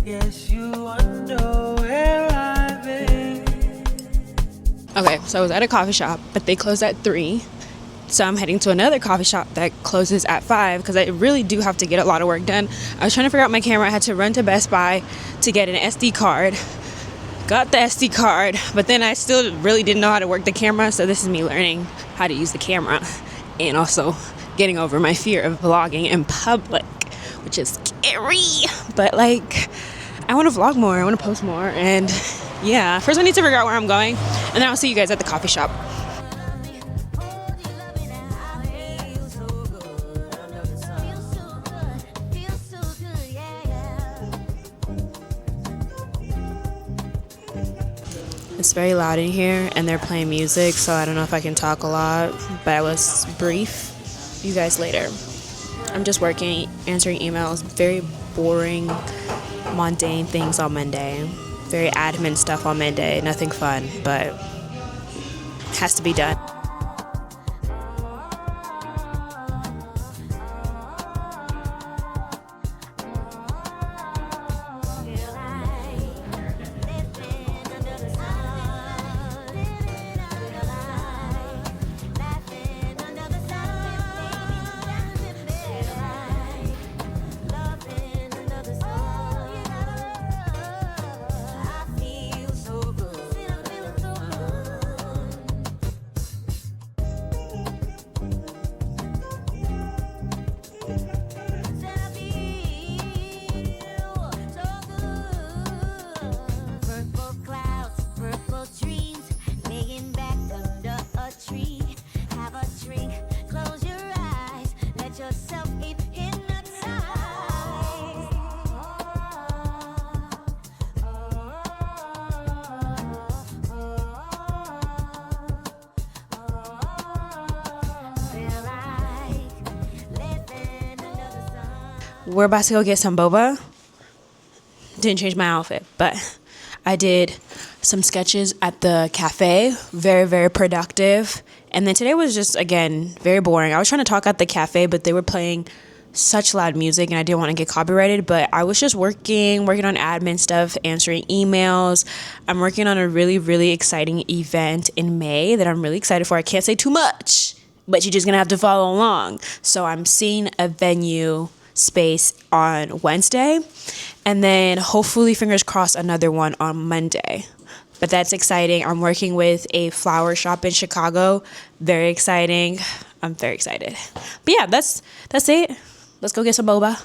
Yes, you wonder where I've been. Okay, so I was at a coffee shop, but they closed at 3. So I'm heading to another coffee shop that closes at 5 because I really do have to get a lot of work done. I was trying to figure out my camera. I had to run to Best Buy to get an SD card. Got the SD card, but then I still really didn't know how to work the camera. So this is me learning how to use the camera and also getting over my fear of vlogging in public, which is scary. But like, I want to vlog more. I want to post more. And yeah, first I need to figure out where I'm going. And then I'll see you guys at the coffee shop. It's very loud in here and they're playing music, so I don't know if I can talk a lot, but I was brief. See you guys later. I'm just working, answering emails, very boring, mundane things on Monday. Very admin stuff on Monday, nothing fun, but it has to be done. We're about to go get some boba. Didn't change my outfit, but I did some sketches at the cafe. Very, very productive. And then today was just, again, very boring. I was trying to talk at the cafe, but they were playing such loud music and I didn't want to get copyrighted, but I was just working on admin stuff, answering emails. I'm working on a really, really exciting event in May that I'm really excited for. I can't say too much, but you're just going to have to follow along. So I'm seeing a venue space on Wednesday, and then hopefully, fingers crossed, another one on Monday. But that's exciting. I'm working with a flower shop in Chicago. Very exciting. I'm very excited. But yeah, that's it. Let's go get some boba.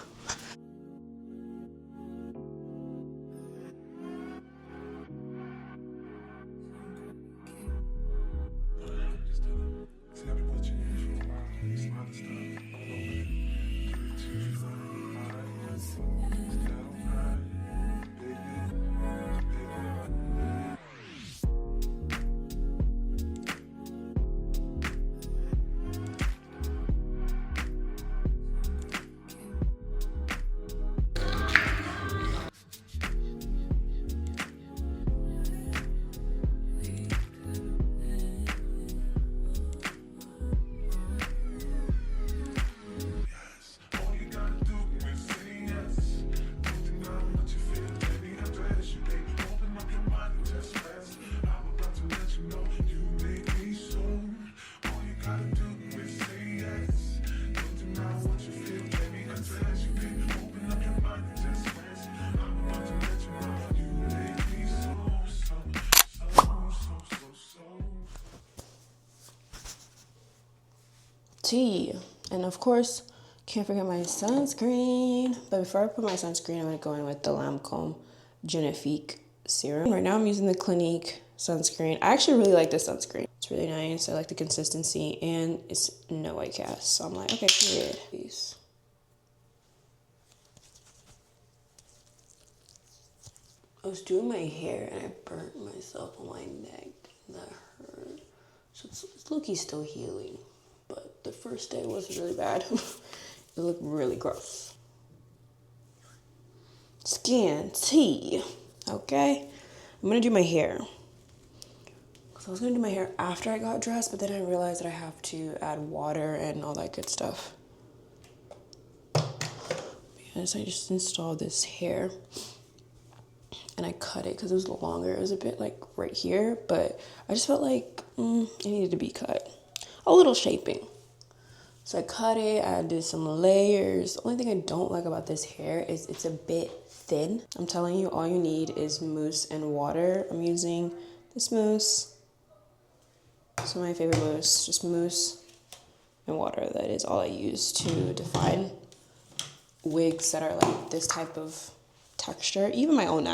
Tea. And of course, can't forget my sunscreen. But before I put my sunscreen, I'm going to go in with the Lancome Genifique serum. Right now I'm using the Clinique sunscreen. I actually really like this sunscreen. It's really nice. I like the consistency and it's no white cast. So I'm like, okay, period. Peace. I was doing my hair and I burnt myself on my neck. And that hurt. So it's low-key still healing. But the first day was really bad. It looked really gross. Skin tea. Okay? I'm gonna do my hair. So I was gonna do my hair after I got dressed, but then I realized that I have to add water and all that good stuff. Because I just installed this hair and I cut it because it was longer. It was a bit like right here, but I just felt like it needed to be cut. A little shaping. So I cut it, I did some layers. The only thing I don't like about this hair is it's a bit thin. I'm telling you, all you need is mousse and water. I'm using this mousse. This is my favorite mousse, just mousse and water. That is all I use to define wigs that are like this type of texture. Even my own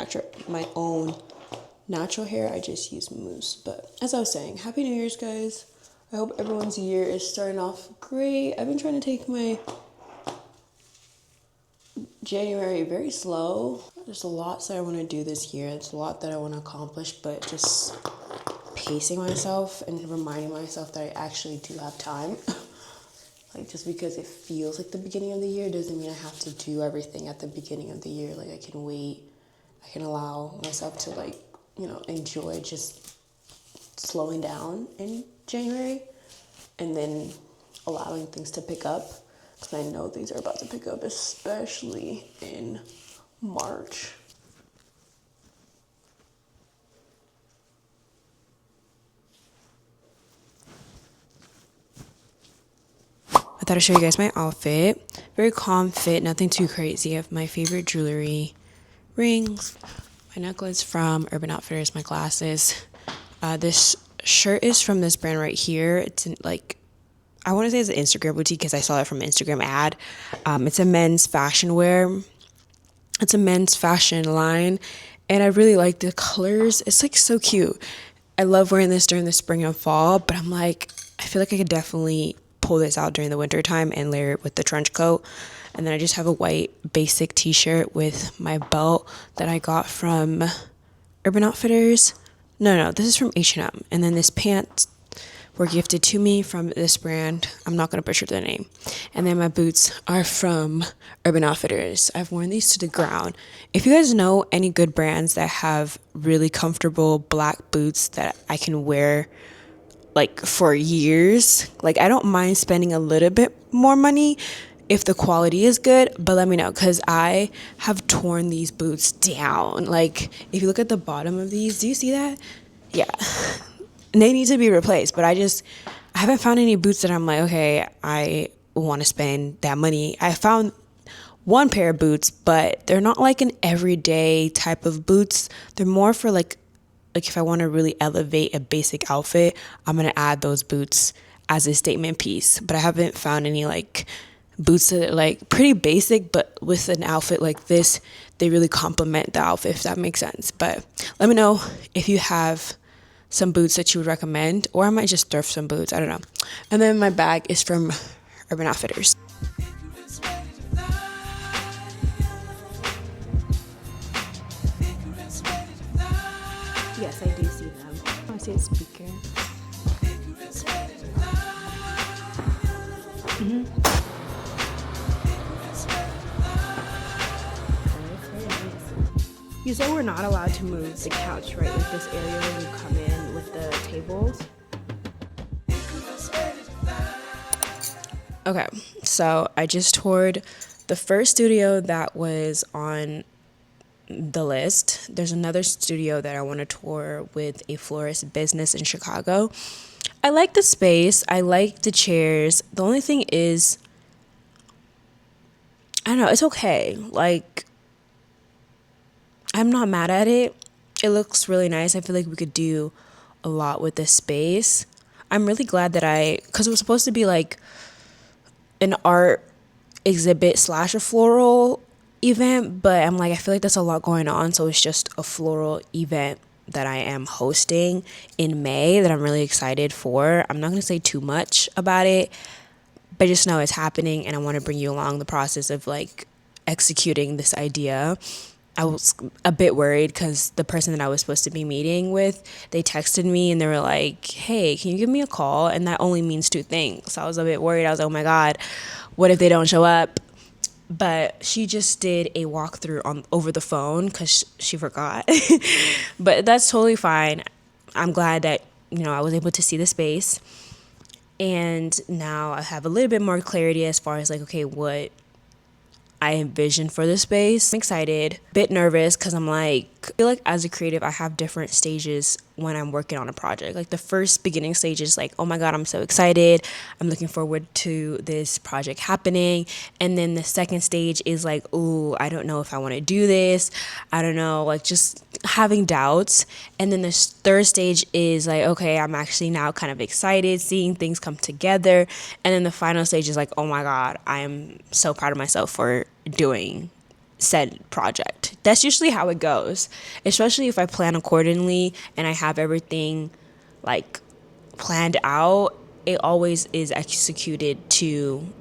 natural hair, I just use mousse. But as I was saying, Happy New Year's, guys. I hope everyone's year is starting off great. I've been trying to take my January very slow. There's a lot that I want to do this year. There's a lot that I want to accomplish, but just pacing myself and reminding myself that I actually do have time. Like, just because it feels like the beginning of the year doesn't mean I have to do everything at the beginning of the year. Like, I can wait. I can allow myself to, like, you know, enjoy just slowing down in January and then allowing things to pick up, because I know things are about to pick up, especially in March. I thought I'd show you guys my outfit. Very calm fit, nothing too crazy. I have my favorite jewelry, rings, my necklace from Urban Outfitters, my glasses. This shirt is from this brand right here. It's in, like, I want to say it's an Instagram boutique because I saw it from an Instagram ad. It's a men's fashion wear. It's a men's fashion line, and I really like the colors. It's like so cute. I love wearing this during the spring and fall, but I'm like, I feel like I could definitely pull this out during the winter time and layer it with the trench coat. And then I just have a white basic t-shirt with my belt that I got from Urban Outfitters. No, this is from H&M. And then this pants were gifted to me from this brand. I'm not going to butcher the name. And then my boots are from Urban Outfitters. I've worn these to the ground. If you guys know any good brands that have really comfortable black boots that I can wear like for years, like, I don't mind spending a little bit more money if the quality is good, but let me know, because I have torn these boots down. Like, if you look at the bottom of these, do you see that? Yeah. And they need to be replaced, but I haven't found any boots that I'm like, okay, I want to spend that money. I found one pair of boots, but they're not like an everyday type of boots. They're more for like if I want to really elevate a basic outfit, I'm going to add those boots as a statement piece. But I haven't found any like boots that are like pretty basic, but with an outfit like this, they really complement the outfit, if that makes sense. But let me know if you have some boots that you would recommend, or I might just thrift some boots, I don't know. And then my bag is from Urban Outfitters. Yes, I do see them. I see a speaker. You said we're not allowed to move the couch, right? Like this area when you come in with the tables. Okay, so I just toured the first studio that was on the list. There's another studio that I want to tour with a florist business in Chicago. I like the space. I like the chairs. The only thing is, I don't know, it's okay. Like, I'm not mad at it. It looks really nice. I feel like we could do a lot with this space. I'm really glad that because it was supposed to be like an art exhibit / a floral event, but I'm like, I feel like that's a lot going on, so it's just a floral event that I am hosting in May that I'm really excited for. I'm not going to say too much about it, but just know it's happening, and I want to bring you along the process of like executing this idea. I was a bit worried because the person that I was supposed to be meeting with, they texted me and they were like, hey, can you give me a call? And that only means two things. So I was a bit worried. I was like, oh my God, what if they don't show up? But she just did a walkthrough over the phone because she forgot. But that's totally fine. I'm glad that, I was able to see the space. And now I have a little bit more clarity as far as like, okay, what I envision for the space. I'm excited, a bit nervous because I'm like, I feel like as a creative, I have different stages when I'm working on a project. Like the first beginning stage is like, oh my God, I'm so excited. I'm looking forward to this project happening. And then the second stage is like, ooh, I don't know if I want to do this. I don't know, like just having doubts. And then the third stage is like, okay, I'm actually now kind of excited, seeing things come together. And then the final stage is like, oh my God, I am so proud of myself for doing said project. That's usually how it goes, especially if I plan accordingly and I have everything like planned out. It always is executed to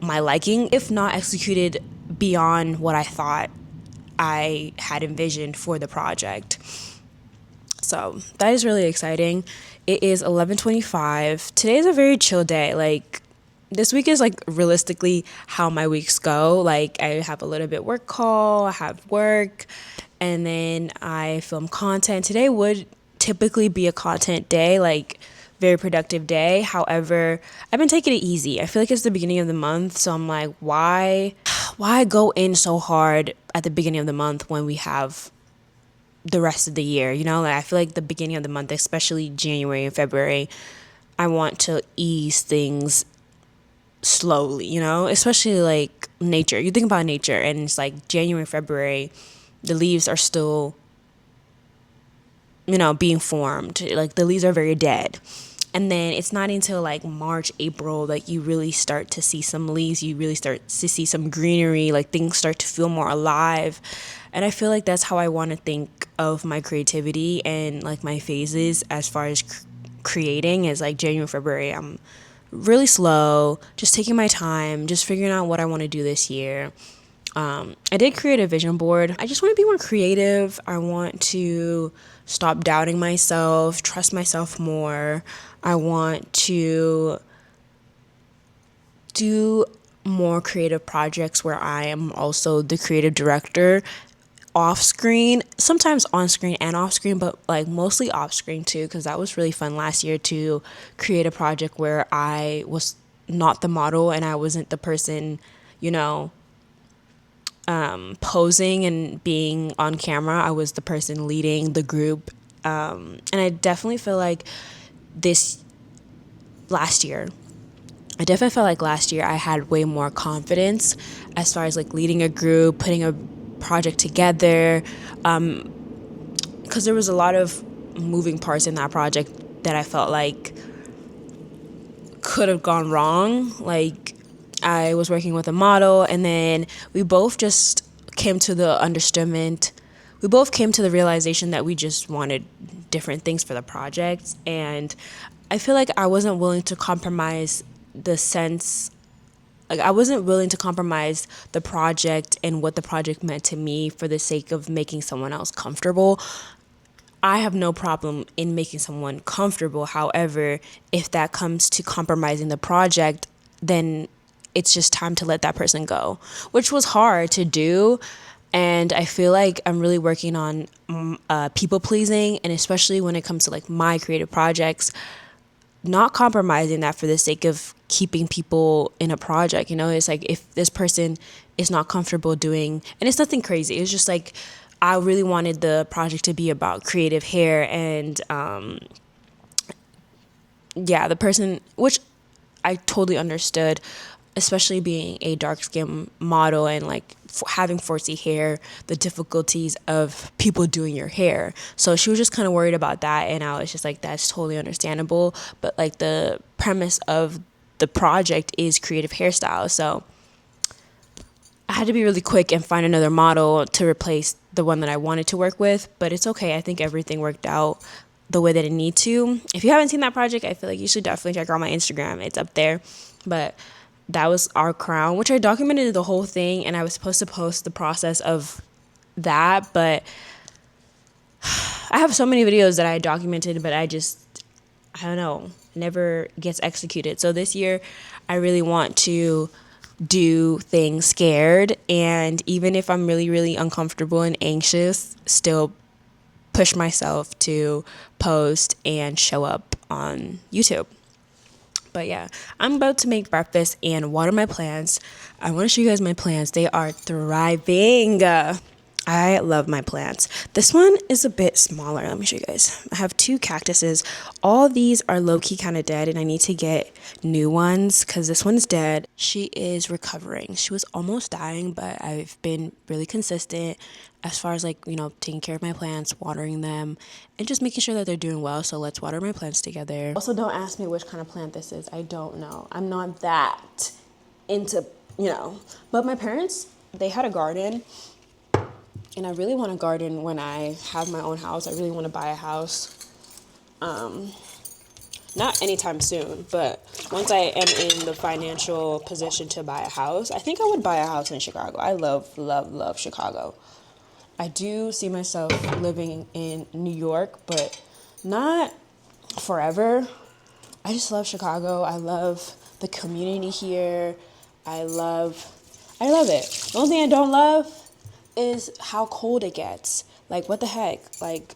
my liking, if not executed beyond what I thought I had envisioned for the project. So that is really exciting. It is 11:25. Today is a very chill day. Like this week is like realistically how my weeks go. Like I have a little bit work call, I have work, and then I film content. Today would typically be a content day, like very productive day. However, I've been taking it easy. I feel like it's the beginning of the month, so I'm like, why go in so hard at the beginning of the month when we have the rest of the year? You know, like I feel like the beginning of the month, especially January and February, I want to ease things slowly, you know, especially like nature. You think about nature and it's like January, February, the leaves are still, you know, being formed. Like the leaves are very dead. And then it's not until like March, April that you really start to see some leaves. You really start to see some greenery, like things start to feel more alive. And I feel like that's how I want to think of my creativity and like my phases as far as creating is like January, February. I'm really slow, just taking my time, just figuring out what I want to do this year. I did create a vision board. I just want to be more creative. I want to stop doubting myself, trust myself more. I want to do more creative projects where I am also the creative director off screen, sometimes on screen and off screen, but like mostly off screen too, because that was really fun last year to create a project where I was not the model and I wasn't the person, you know, posing and being on camera. I was the person leading the group. And I definitely feel like this last year, I had way more confidence as far as like leading a group, putting a project together, because there was a lot of moving parts in that project that I felt like could have gone wrong. Like I was working with a model and then we both came to the realization that we just wanted different things for the project. And I feel like I wasn't willing to compromise the project and what the project meant to me for the sake of making someone else comfortable. I have no problem in making someone comfortable. However, if that comes to compromising the project, then it's just time to let that person go, which was hard to do. And I feel like I'm really working on people pleasing, and especially when it comes to like my creative projects, not compromising that for the sake of keeping people in a project. You know, it's like if this person is not comfortable doing, and it's nothing crazy, it's just like I really wanted the project to be about creative hair, and the person, which I totally understood, especially being a dark skin model and like having 4C hair, the difficulties of people doing your hair. So she was just kind of worried about that, and I was just like, that's totally understandable. But like the premise of the project is creative hairstyle, so I had to be really quick and find another model to replace the one that I wanted to work with. But it's okay. I think everything worked out the way that it need to. If you haven't seen that project, I feel like you should definitely check out my Instagram. It's up there. But that was our crown, which I documented the whole thing, and I was supposed to post the process of that, but I have so many videos that I documented, but I don't know, it never gets executed. So this year, I really want to do things scared, and even if I'm really, really uncomfortable and anxious, still push myself to post and show up on YouTube. But yeah, I'm about to make breakfast and water my plants. I want to show you guys my plants. They are thriving. I love my plants. This one is a bit smaller. Let me show you guys. I have 2 cactuses. All these are low-key kind of dead, and I need to get new ones because this one's dead. She is recovering. She was almost dying, but I've been really consistent as far as like, taking care of my plants, watering them, and just making sure that they're doing well. So let's water my plants together. Also, don't ask me which kind of plant this is. I don't know. I'm not that into, But my parents, they had a garden. And I really want a garden when I have my own house. I really want to buy a house. Not anytime soon, but once I am in the financial position to buy a house, I think I would buy a house in Chicago. I love, love, love Chicago. I do see myself living in New York, but not forever. I just love Chicago. I love the community here. I love it. The only thing I don't love is how cold it gets. Like, what the heck? Like,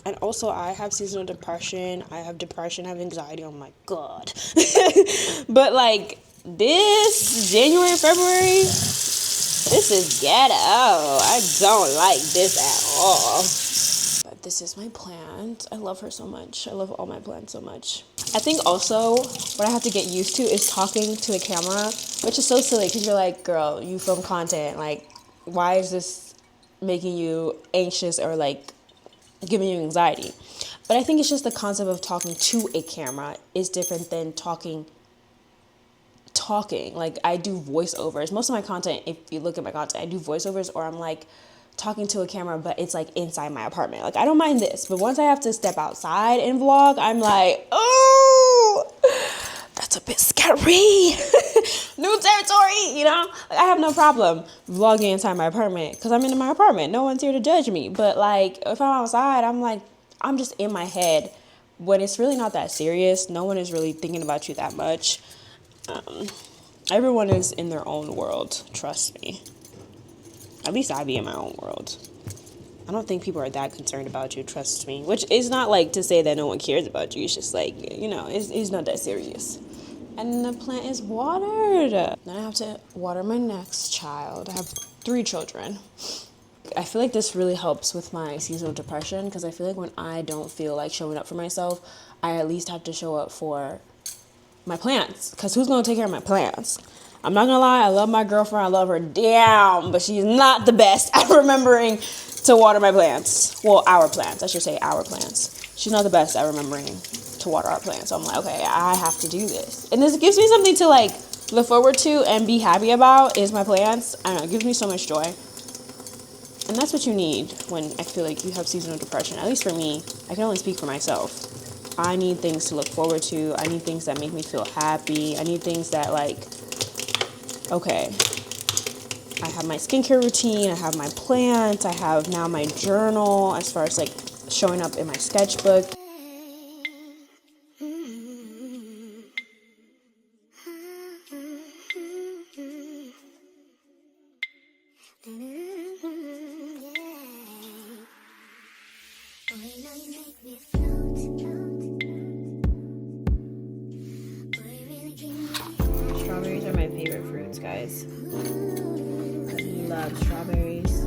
and also I have seasonal depression. I have depression, I have anxiety. Oh my God. But like this January, February, this is ghetto. I don't like this at all. But this is my plant. I love her so much. I love all my plants so much. I think also what I have to get used to is talking to the camera, which is so silly because you're like, girl, you film content. Like, why is this making you anxious or like giving you anxiety? But I think it's just the concept of talking to a camera is different than talking. Like, I do voiceovers. Most of my content, if you look at my content, I do voiceovers, or I'm like talking to a camera, but it's like inside my apartment. Like, I don't mind this, but once I have to step outside and vlog, I'm like, oh, that's a bit scary. New territory, Like, I have no problem vlogging inside my apartment because I'm in my apartment. No one's here to judge me. But like, if I'm outside, I'm like, I'm just in my head when it's really not that serious. No one is really thinking about you that much. Everyone is in their own world. Trust me. At least I be in my own world. I don't think people are that concerned about you. Trust me. Which is not like to say that no one cares about you. It's just like, it's not that serious. And the plant is watered. Then I have to water my next child. I have 3 children. I feel like this really helps with my seasonal depression because I feel like when I don't feel like showing up for myself, I at least have to show up for my plants. Because who's going to take care of my plants? I'm not going to lie. I love my girlfriend. I love her down. But she's not the best at remembering to water my plants. Well, our plants. I should say our plants. She's not the best at remembering to water our plants. So I'm like, okay, I have to do this. And this gives me something to like look forward to and be happy about is my plants. I don't know, it gives me so much joy. And that's what you need when I feel like you have seasonal depression. At least for me, I can only speak for myself. I need things to look forward to. I need things that make me feel happy. I need things that like, okay, I have my skincare routine. I have my plants. I have now my journal as far as like showing up in my sketchbook. Strawberries are my favorite fruits, guys. I love strawberries.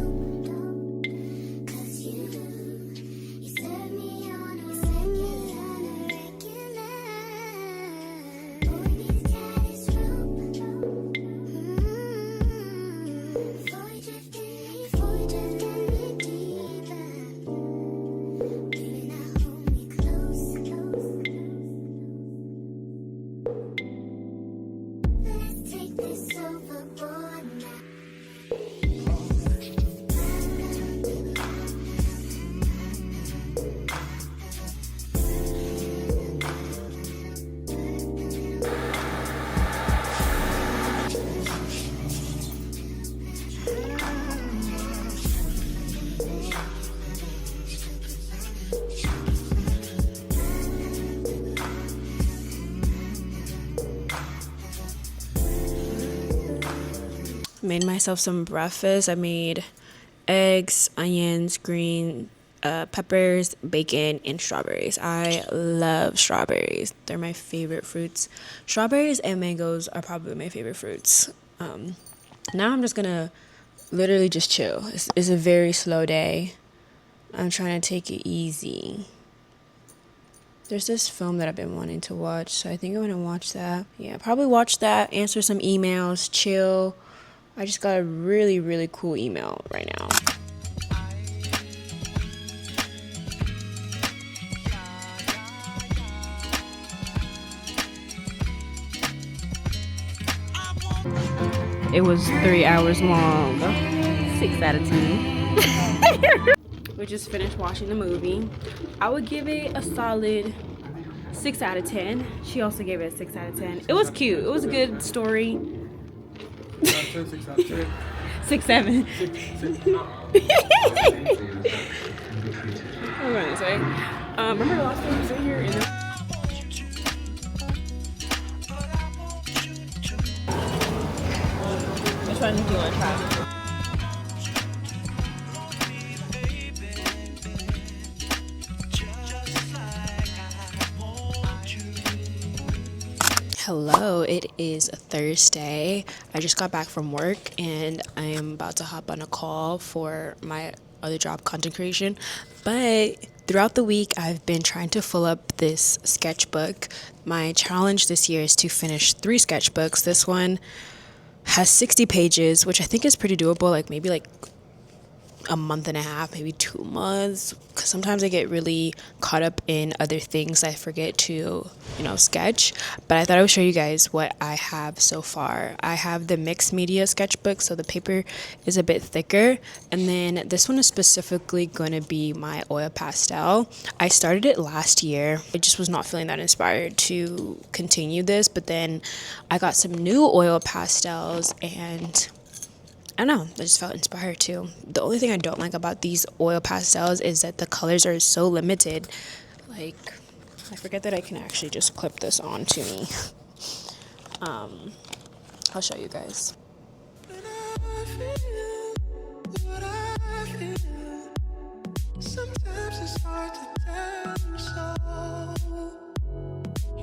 Made myself some breakfast. I made eggs, onions, green peppers, bacon, and strawberries. I love strawberries. They're my favorite fruits. Strawberries and mangoes are probably my favorite fruits. Now I'm just gonna literally just chill. It's a very slow day. I'm trying to take it easy. There's this film that I've been wanting to watch, so I think I'm gonna watch that. Yeah, probably watch that, answer some emails, chill. I just got a really, really cool email right now. It was 3 hours long. 6 out of 10. We just finished watching the movie. I would give it a solid 6 out of 10. She also gave it a 6 out of 10. It was cute. It was a good story. 6 out of 10. 6, 7. I'm going this way. Remember the last time we was in here? Which one do you want to try? Hello, it is Thursday. I just got back from work and I am about to hop on a call for my other job, content creation. But throughout the week, I've been trying to fill up this sketchbook. My challenge this year is to finish 3 sketchbooks. This one has 60 pages, which I think is pretty doable, maybe a month and a half, maybe 2 months, because sometimes I get really caught up in other things. I forget to, sketch. But I thought I would show you guys what I have so far. I have the mixed media sketchbook, so the paper is a bit thicker. And then this one is specifically going to be my oil pastel. I started it last year. I just was not feeling that inspired to continue this, but then I got some new oil pastels and I don't know, I just felt inspired too. The only thing I don't like about these oil pastels is that the colors are so limited. I forget that I can actually just clip this onto me. I'll show you guys. Sometimes it's hard to tell, so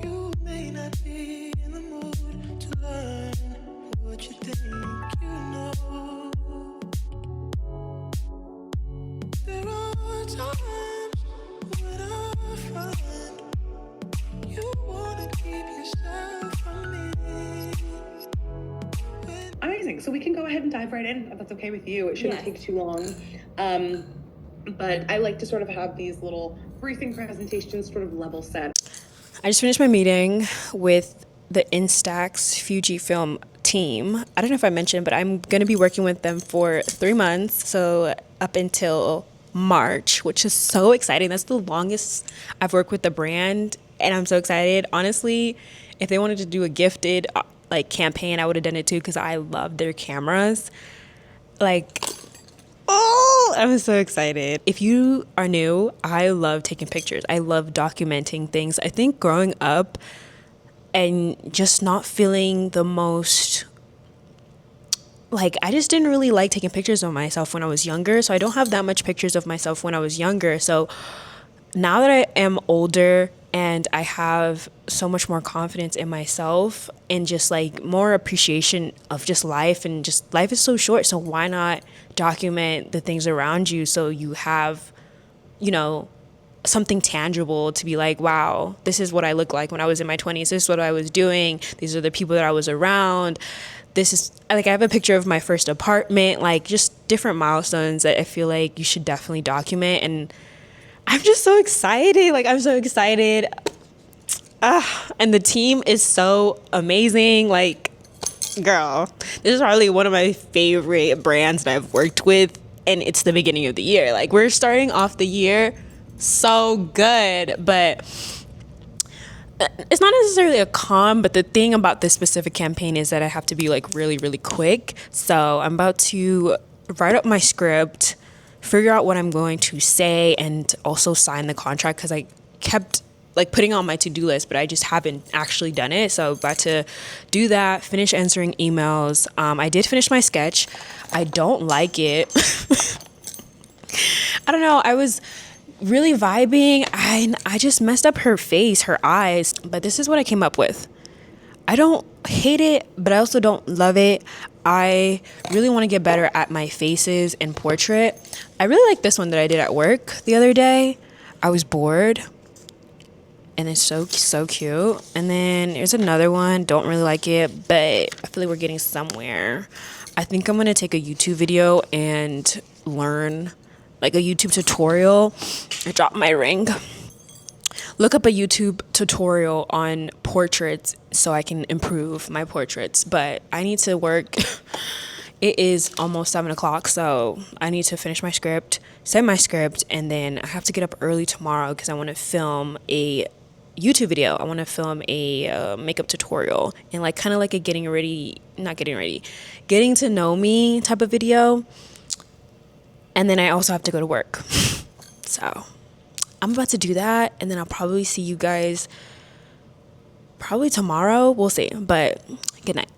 you may not be in the mood to learn what you think you know. There are times when I find you wanna keep yourself from me. Amazing. So we can go ahead and dive right in, if that's okay with you. It shouldn't take too long. But I like to sort of have these little briefing presentations sort of level set. I just finished my meeting with the Instax Fujifilm team. I don't know if I mentioned, but I'm going to be working with them for 3 months. So up until March, which is so exciting. That's the longest I've worked with the brand. And I'm so excited. Honestly, if they wanted to do a gifted campaign, I would have done it too, because I love their cameras. I'm so excited. If you are new, I love taking pictures. I love documenting things. I think growing up and just not feeling the most, I just didn't really like taking pictures of myself when I was younger. So I don't have that much pictures of myself when I was younger. So now that I am older and I have so much more confidence in myself and just more appreciation of just life, and just life is so short. So why not document the things around you so you have, something tangible to be wow, this is what I look like when I was in my 20s. This is what I was doing. These are the people that I was around. This is I have a picture of my first apartment, just different milestones that I feel you should definitely document. And I'm just so excited. I'm so excited. And the team is so amazing. Girl, this is probably one of my favorite brands that I've worked with. And it's the beginning of the year. We're starting off the year so good. But it's not necessarily a con. But the thing about this specific campaign is that I have to be really, really quick. So I'm about to write up my script, figure out what I'm going to say, and also sign the contract, because I kept putting on my to-do list, but I just haven't actually done it. So I'm about to do that, finish answering emails. I did finish my sketch. I don't like it. I don't know. I was really vibing. I just messed up her face, her eyes, but this is what I came up with. I don't hate it, but I also don't love it. I really want to get better at my faces in portrait. I really like this one that I did at work the other day. I was bored and it's so cute. And then there's another one, don't really like it, but I feel like we're getting somewhere. I think I'm gonna take a YouTube video and learn, like a YouTube tutorial. I dropped my ring. Look up a YouTube tutorial on portraits so I can improve my portraits, but I need to work. It is almost 7 o'clock, so I need to finish my script, send my script, and then I have to get up early tomorrow because I want to film a YouTube video. I want to film a makeup tutorial and like kind of like a getting to know me type of video. And then I also have to go to work. So I'm about to do that, and then I'll probably see you guys probably tomorrow. We'll see, but good night.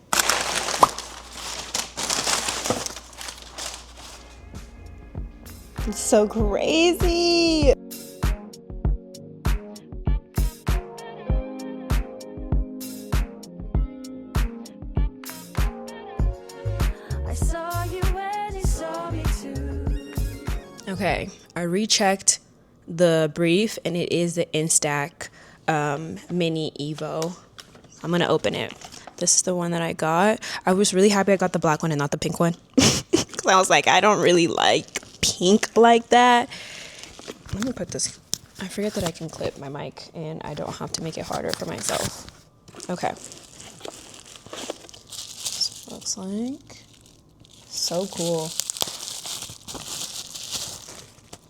It's so crazy. I saw you and you saw me too. Okay, I rechecked the brief, and it is the Instax Mini Evo. I'm gonna open it. This is the one that I got. I was really happy I got the black one and not the pink one. Because I was like, I don't really like pink like that. Let me put this. I forget that I can clip my mic and I don't have to make it harder for myself. Okay. So it looks like. So cool.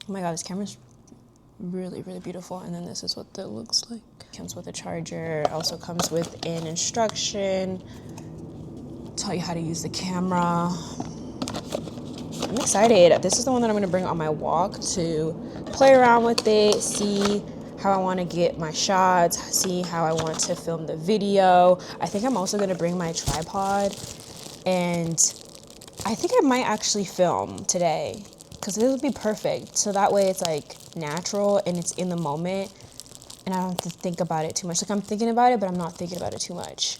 Oh my god, this camera's really beautiful. And then this is what it looks like. Comes with a charger, also comes with an instruction, tell you how to use the camera. I'm excited. This is the one that I'm gonna bring on my walk to play around with it, see how I want to get my shots, see how I want to film the video. I think I'm also gonna bring my tripod, and I think I might actually film today because this would be perfect. So that way it's like natural and it's in the moment, and I don't have to think about it too much. Like I'm thinking about it, but I'm not thinking about it too much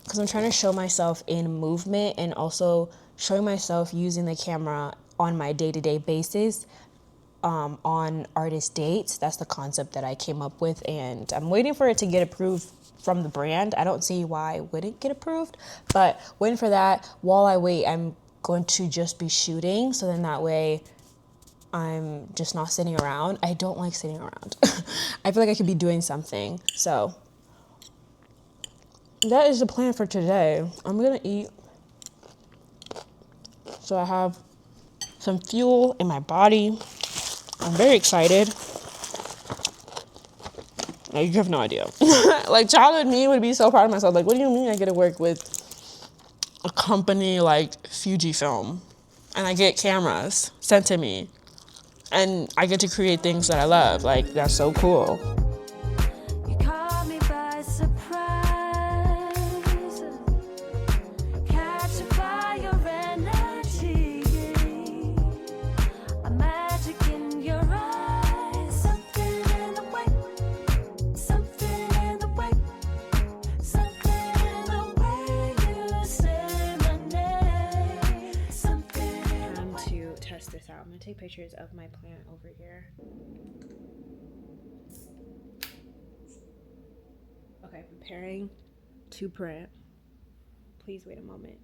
because I'm trying to show myself in movement and also showing myself using the camera on my day-to-day basis on artist dates. That's the concept that I came up with, and I'm waiting for it to get approved from the brand. I don't see why it wouldn't get approved, but waiting for that. While I wait, I'm going to just be shooting, so then that way I'm just not sitting around. I don't like sitting around. I feel like I could be doing something. So that is the plan for today. I'm gonna eat so I have some fuel in my body. I'm very excited. Like, you have no idea. Like, childhood me would be so proud of myself. Like, what do you mean I get to work with a company like Fujifilm and I get cameras sent to me and I get to create things that I love? Like, that's so cool. You caught me by surprise. Catch a fire energy. A magic in your eyes. Something in the way. Something in the way. Something in the way you say my name. Something in the Time way. to test this out. I'm gonna take pictures of my plant over here. Okay, preparing to print. Please wait a moment.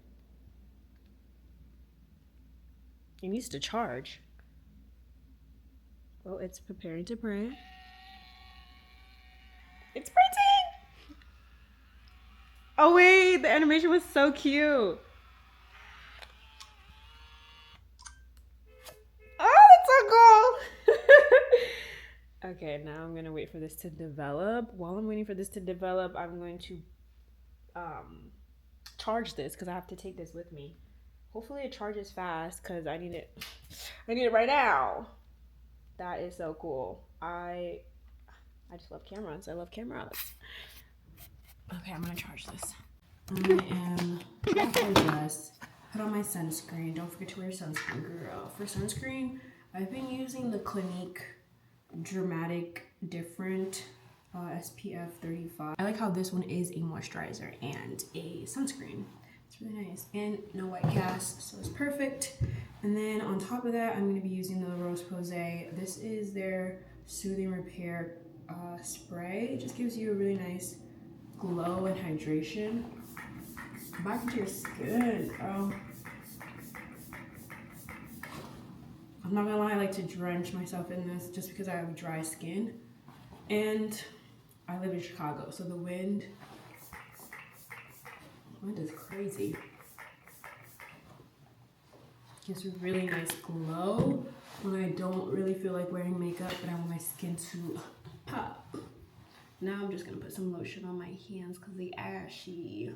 It needs to charge. Well, it's preparing to print. It's printing! Oh wait, the animation was so cute. Oh, that's so cool. Okay, now I'm gonna wait for this to develop. While I'm waiting for this to develop, I'm going to charge this because I have to take this with me. Hopefully it charges fast because I need it. I need it right now. That is so cool. I just love cameras. I love cameras. Okay, I'm gonna charge this. I am after this. Put on my sunscreen. Don't forget to wear sunscreen, girl. For sunscreen, I've been using the Clinique Dramatic Different SPF 35. I like how this one is a moisturizer and a sunscreen. It's really nice. And no white cast, so it's perfect. And then on top of that, I'm going to be using the Rose Posay. This is their Soothing Repair spray. It just gives you a really nice glow and hydration. Back into your skin, girl. I'm not gonna lie, I like to drench myself in this just because I have dry skin. And I live in Chicago, so the wind is crazy. Gives a really nice glow when I don't really feel like wearing makeup, but I want my skin to pop. Now I'm just gonna put some lotion on my hands because they ashy.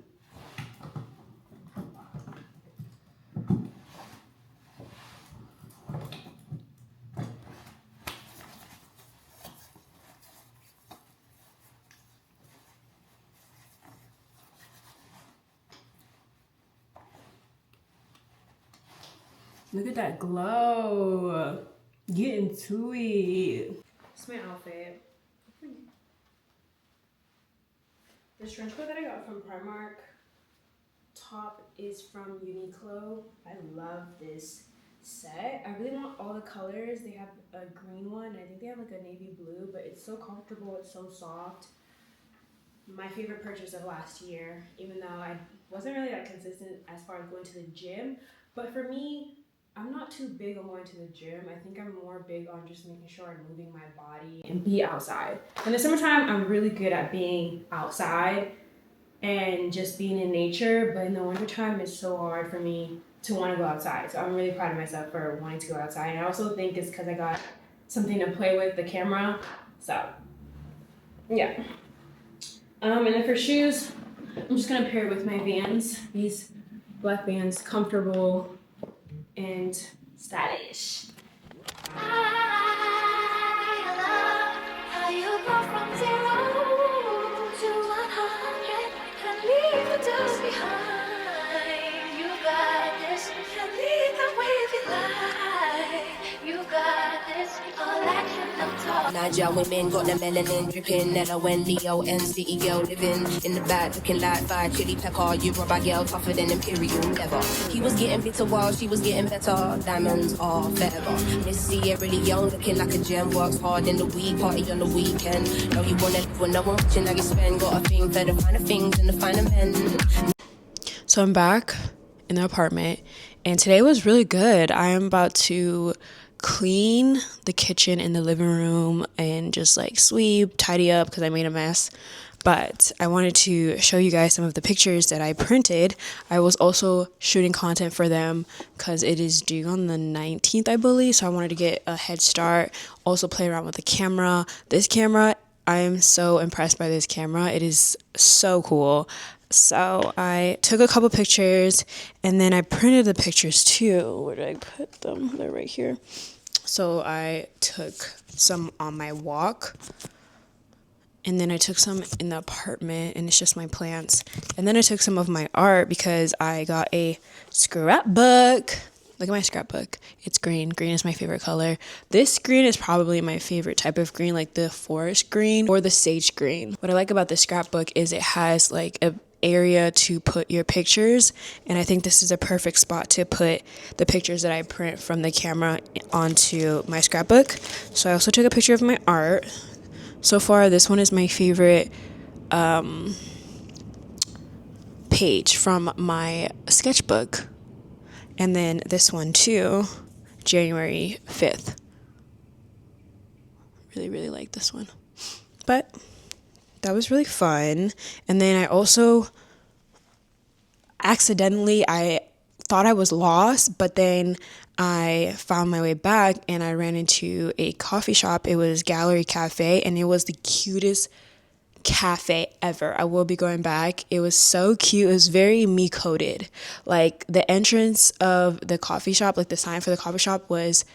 Look at that glow. Get into it. It's my outfit. This trench coat that I got from Primark. Top is from Uniqlo. I love this set. I really want all the colors. They have a green one. I think they have like a navy blue, but it's so comfortable. It's so soft. My favorite purchase of last year, even though I wasn't really that consistent as far as going to the gym. But for me, I'm not too big on going to the gym. I think I'm more big on just making sure I'm moving my body and be outside. In the summertime, I'm really good at being outside and just being in nature. But in the wintertime, it's so hard for me to want to go outside. So I'm really proud of myself for wanting to go outside. And I also think it's because I got something to play with, the camera. So, yeah. And then for shoes, I'm just going to pair it with my Vans. These black Vans, comfortable and stylish. I love how you go from 0 to 100 and leave the dust behind. You got this, and lead the way we like. You got this, all action, no talk. Naija women got the melanin dripping. Nella when Leo and city girl living in the back looking like fire chili pepper. You rubber girl tougher than imperial leather. He was getting bitter while she was getting better. Diamonds are forever. Missy really young, looking like a gem. Works hard in the week, party on the weekend. Know you wanna live when no one watching how you spend. Got a thing for the finer things and the finer men. So I'm back in the apartment, and today was really good. I am about to clean the kitchen and the living room and just like sweep, tidy up because I made a mess. But I wanted to show you guys some of the pictures that I printed. I was also shooting content for them because it is due on the 19th, I believe. So I wanted to get a head start, also play around with the camera. This camera, I am so impressed by this camera. It is so cool. So I took a couple pictures and then I printed the pictures too. Where did I put them? They're right here. So I took some on my walk, and then I took some in the apartment, and it's just my plants. And then I took some of my art because I got a scrapbook. Look at my scrapbook. It's green. Green is my favorite color. This green is probably my favorite type of green, like the forest green or the sage green. What I like about this scrapbook is it has like a area to put your pictures, and I think this is a perfect spot to put the pictures that I print from the camera onto my scrapbook. So I also took a picture of my art. So far, this one is my favorite page from my sketchbook, and then this one too, January 5th. Really like this one. But that was really fun. And then I also accidentally, I thought I was lost, but then I found my way back and I ran into a coffee shop. It was Gallery Cafe, and it was the cutest cafe ever. I will be going back. It was so cute. It was very me coded. Like the entrance of the coffee shop, like the sign for the coffee shop was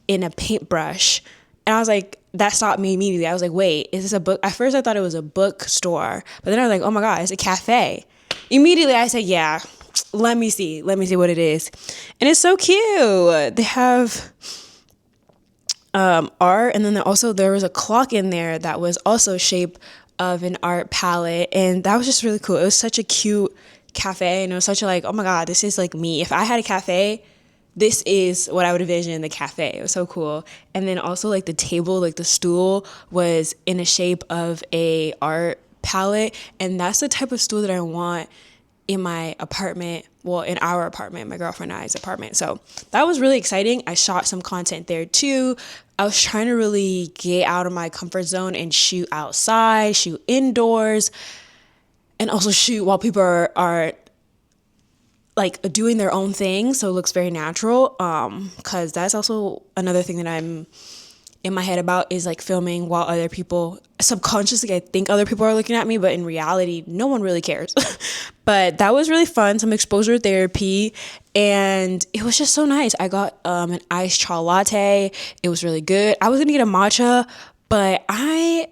in a paintbrush. And I was like, that stopped me immediately. I was like, wait, is this a book? At first I thought it was a bookstore, but then I was like, oh my God, it's a cafe. Immediately I said, yeah, let me see what it is. And it's so cute. They have art, and then there was a clock in there that was also shape of an art palette, and that was just really cool. It was such a cute cafe, and it was such a like, oh my god, this is like me. If I had a cafe, this is what I would envision in the cafe. It was so cool. And then also like the table, like the stool was in a shape of a art palette, and that's the type of stool that I want in my apartment, well, in our apartment, my girlfriend and I's apartment. So that was really exciting. I shot some content there too. I was trying to really get out of my comfort zone and shoot outside, shoot indoors, and also shoot while people are like doing their own thing, so it looks very natural. Because that's also another thing that I'm in my head about, is like filming while other people, subconsciously I think other people are looking at me, but in reality no one really cares. But that was really fun, some exposure therapy, and it was just so nice. I got an iced chai latte. It was really good. I was gonna get a matcha, but I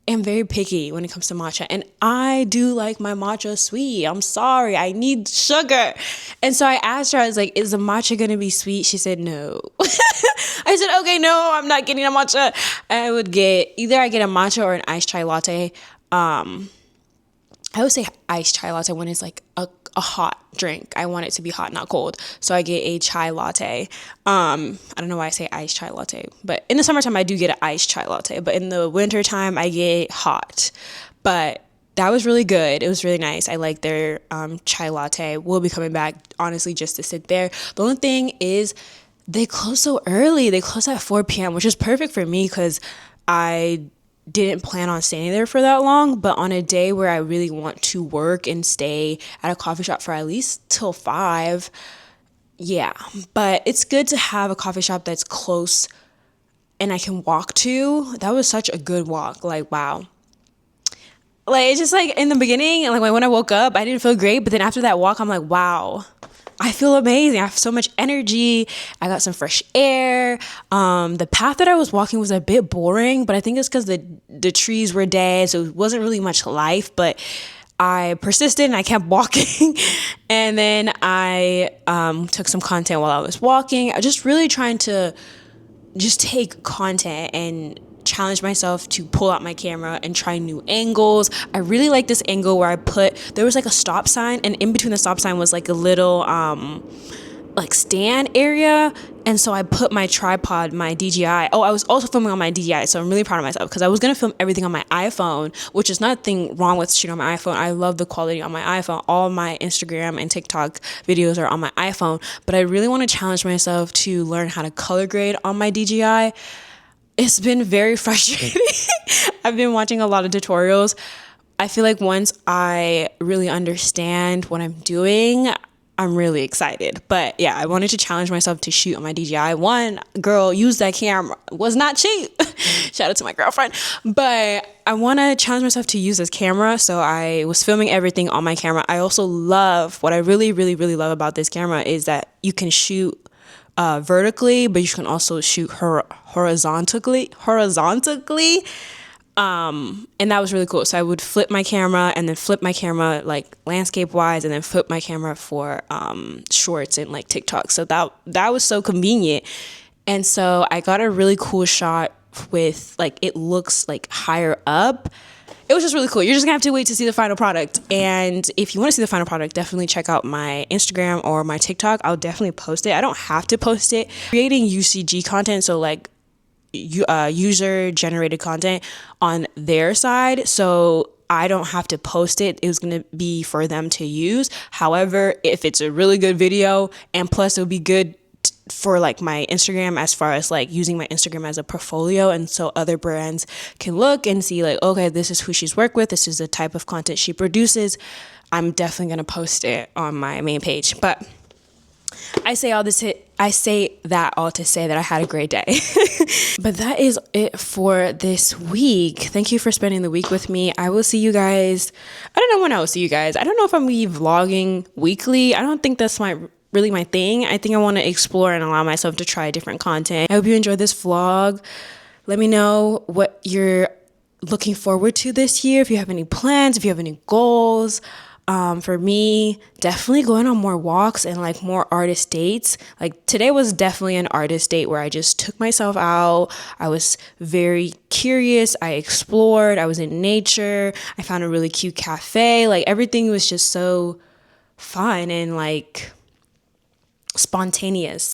am very picky when it comes to matcha, and I do like my matcha sweet. I'm sorry, I need sugar. And so I asked her, I was like, is the matcha gonna be sweet? She said no. I said, okay, no, I'm not getting a matcha. I would get either I get a matcha or an iced chai latte. I always say iced chai latte when it's like a hot drink. I want it to be hot, not cold. So I get a chai latte. I don't know why I say iced chai latte, but in the summertime I do get an iced chai latte, but in the wintertime I get hot. But that was really good. It was really nice. I like their chai latte. We'll be coming back, honestly, just to sit there. The only thing is they close so early. They close at 4 p.m., which is perfect for me because I didn't plan on staying there for that long. But on a day where I really want to work and stay at a coffee shop for at least till 5, yeah. But it's good to have a coffee shop that's close and I can walk to. That was such a good walk. Like, wow. Like, it's just like in the beginning, like when I woke up, I didn't feel great. But then after that walk, I'm like, wow, I feel amazing. I have so much energy. I got some fresh air. The path that I was walking was a bit boring, but I think it's because the trees were dead, so it wasn't really much life. But I persisted and I kept walking. And then I took some content while I was walking. I was just really trying to just take content and challenge myself to pull out my camera and try new angles. I really like this angle where there was like a stop sign, and in between the stop sign was like a little like stand area, and so I put my tripod, my DJI. I was also filming on my DJI, so I'm really proud of myself because I was gonna film everything on my iPhone, which is nothing wrong with shooting on my iPhone. I love the quality on my iPhone. All my Instagram and TikTok videos are on my iPhone, but I really want to challenge myself to learn how to color grade on my DJI. It's been very frustrating. I've been watching a lot of tutorials. I feel like once I really understand what I'm doing, I'm really excited. But yeah, I wanted to challenge myself to shoot on my DJI. One girl used that camera. It was not cheap. Shout out to my girlfriend. But I want to challenge myself to use this camera. So I was filming everything on my camera. I also love, what I really, really, really love about this camera is that you can shoot vertically, but you can also shoot horizontally. And that was really cool. So I would flip my camera and then flip my camera like landscape wise, and then flip my camera for shorts and like TikTok. So that was so convenient. And so I got a really cool shot with like, it looks like higher up. It was just really cool. You're just gonna have to wait to see the final product. And if you want to see the final product, definitely check out my Instagram or my TikTok. I'll definitely post it. I don't have to post it. Creating UCG content, so like user generated content on their side, so I don't have to post it. It was going to be for them to use. However, if it's a really good video, and plus it would be good for like my Instagram, as far as like using my Instagram as a portfolio, and so other brands can look and see like, okay, this is who she's worked with, this is the type of content she produces, I'm definitely going to post it on my main page. But I say that all to say that I had a great day. But that is it for this week. Thank you for spending the week with me. I will see you guys. I don't know when I will see you guys. I don't know if I'm going to be vlogging weekly. I don't think that's really my thing. I think I want to explore and allow myself to try different content. I hope you enjoyed this vlog. Let me know what you're looking forward to this year. If you have any plans, if you have any goals. For me, definitely going on more walks and like more artist dates. Like today was definitely an artist date where I just took myself out. I was very curious. I explored. I was in nature. I found a really cute cafe. Like everything was just so fun and like spontaneous.